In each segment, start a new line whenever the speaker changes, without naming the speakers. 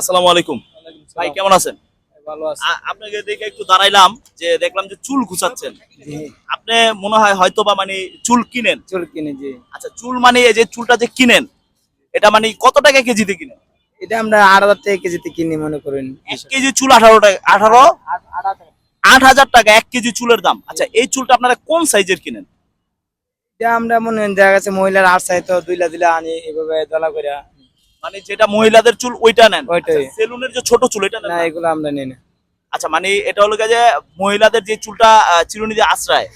আসসালামু আলাইকুম ভাই, কেমন আছেন?
ভালো আছে।
আপনাকে দেখে একটু দাঁড়াইলাম, যে দেখলাম যে চুল ঘুচাচ্ছেন।
জি,
আপনি মনে হয় হয়তো বা মানে চুল কিনেন।
চুল কিনে জি।
আচ্ছা, চুল মানে এই যে চুলটা যে কিনেন, এটা মানে কত টাকা কেজিতে কিনেন?
এটা আমরা 8,000 টাকা কেজিতে কিনি মনে করেন।
1 কেজি চুল 18 টাকা, 8,000 টাকা 1 কেজি চুলের দাম। আচ্ছা, এই চুলটা আপনারা কোন সাইজের কিনেন?
এটা আমরা মনে করেন দেখা গেছে মহিলার আর চাইতো দুইলা দিলা আনি এভাবে দলা করে।
মানে যেটা মহিলাদের চুল ওইটা নেন?
ওইটাই।
সেলুনের যে ছোট চুল এটা নেন
না,
না?
এগুলো আমরা নিই না।
আচ্ছা, মানে এটা হলো গিয়ে যে মহিলাদের যে চুলটা চিরুনি দিয়ে আশ্রয়,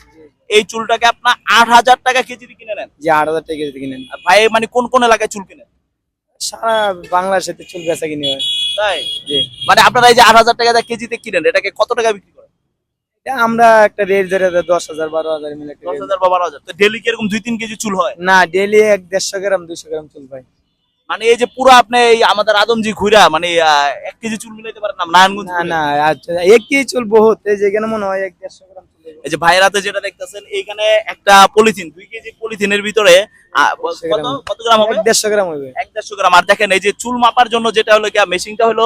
এই চুলটাকে আপনার 8,000 টাকা কেজিতে কিনে নেন।
যে 8,000 টাকা কেজিতে কিনেন।
আর ভাই মানে কোন কোন এলাকায় চুল কিনেন?
সারা বাংলাদেশে চুল বেচা কিনি হয়।
তাই?
জি।
মানে আপনারা এই যে 8,000 টাকা কেজিতে কিনেন, এটাকে কত টাকা বিক্রি করেন?
এটা আমরা একটা রেট ধরে 10,000 12,000 মিলে একটা rate।
10,000 বা 12,000। তো ডেলি কি এরকম 2-3 কেজি চুল হয়?
না, ডেইলি 150 গ্রাম 200 গ্রাম চুল পাই।
মানে এই যে পুরো আপনি এই আমাদের আদমজি ঘুরা মানে 1 কেজি চুল মিলাইতে পারেন না নারায়ণগঞ্জ
না
ঘুরে?
না, আচ্ছা, এক কেজি চুল বহুত, এই যে এখানে মনে হয় 150 গ্রাম চুল হইবো।
এই যে ভাইয়ের হাতে যেটা দেখতেছেন, এইখানে একটা পলিথিন, 2 কেজি পলিথিনের ভিতরে কত কত গ্রাম হবে?
150 গ্রাম হইবে।
1-150 গ্রাম। আর দেখেন এই যে চুল মাপার জন্য যেটা হলো কি মেশিনটা হলো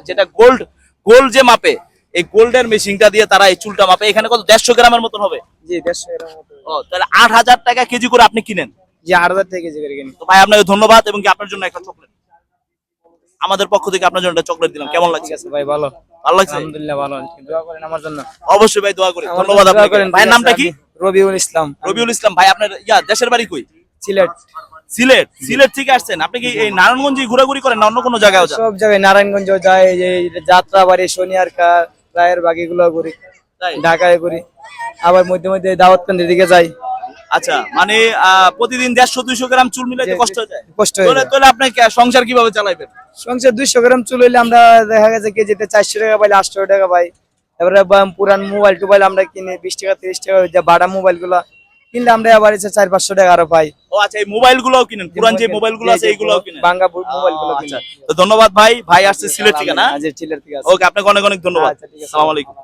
যেটা গোল্ড, গোল্ড যে মাপে, এই গোল্ডের মেশিনটা দিয়ে তারা এই চুলটা মাপে। এখানে কত 150 গ্রামের মতন হবে।
জি, 150 গ্রাম মতো হইবে।
ও, তাহলে 8,000 টাকা কেজি করে আপনি কিনেন।
জি, 8,000 টাকা কেজি করে কিনি।
তো ভাই আপনাকে ধন্যবাদ, এবং কি আপনার জন্য একটা চকলেট, আমাদের পক্ষ থেকে আপনার জন্য একটা চকলেট দিলাম। কেমন
ঠিক
লাগছে?
আছে ভাই, ভালো।
ভালো লাগছে?
আলহামদুলিল্লাহ ভালো। দোয়া করেন আমার জন্য।
অবশ্যই ভাই, দোয়া করি।
আমার জন্য
ধন্যবাদ
দোয়া
আপনাকে।
করেন।
ভাইয়ের
ঠিক
নামটা
আছে,
কি?
আমি রবিউল ইসলাম।
রবিউল ইসলাম। ভাই আপনার দেশের বাড়ি কই?
সিলেট।
সিলেট? সিলেট থেকে আসছেন আপনি? কি এই নারায়ণগঞ্জে ঘোরাঘুরি করেন না অন্য কোনো জায়গায় যান?
সব জায়গায় নারায়ণগঞ্জ যায়, এই যে যাত্রা বাড়ি, শনিয়ারকা, রায়ের বাগিগুলো ঘুরি,
তাই?
ঢাকায় ঘুরি, আবার মধ্যে মধ্যে দাওয়াতকান্দির দিকে যাই।
আচ্ছা, মানে প্রতিদিন 150-200 গ্রাম চুল মিলাইতে কষ্ট হয়ে যায়?
কষ্ট হয়ে
তাহলে
যায়।
তাহলে আপনি সংসার কিভাবে চালাইবেন?
সংসার 200 গ্রাম চুল হইলে আমরা দেখা গেছে কেজিতে 400 টাকা পাই, 800 টাকা পাই। তারপরে পুরান মোবাইল টোবাইল আমরা কিনি 20 টাকা 30 টাকা, যে বাড়া মোবাইল গুলা কিনলে আমরা আবার 400-500 টাকা আরো পাই।
ও আচ্ছা, এই মোবাইল গুলোও কিনেন? পুরান যে মোবাইল গুলো আছে এইগুলোও কিনেন?
ভাঙ্গা মোবাইল গুলো কিনি।
আচ্ছা, তো ধন্যবাদ ভাই। ভাই আসছে সিলেট থেকে না?
আজ সিলেট থেকে আছে।
ওকে, আপনাকে অনেক অনেক ধন্যবাদ।
আচ্ছা, ঠিক আছে।
আসসালামু আলাইকুম।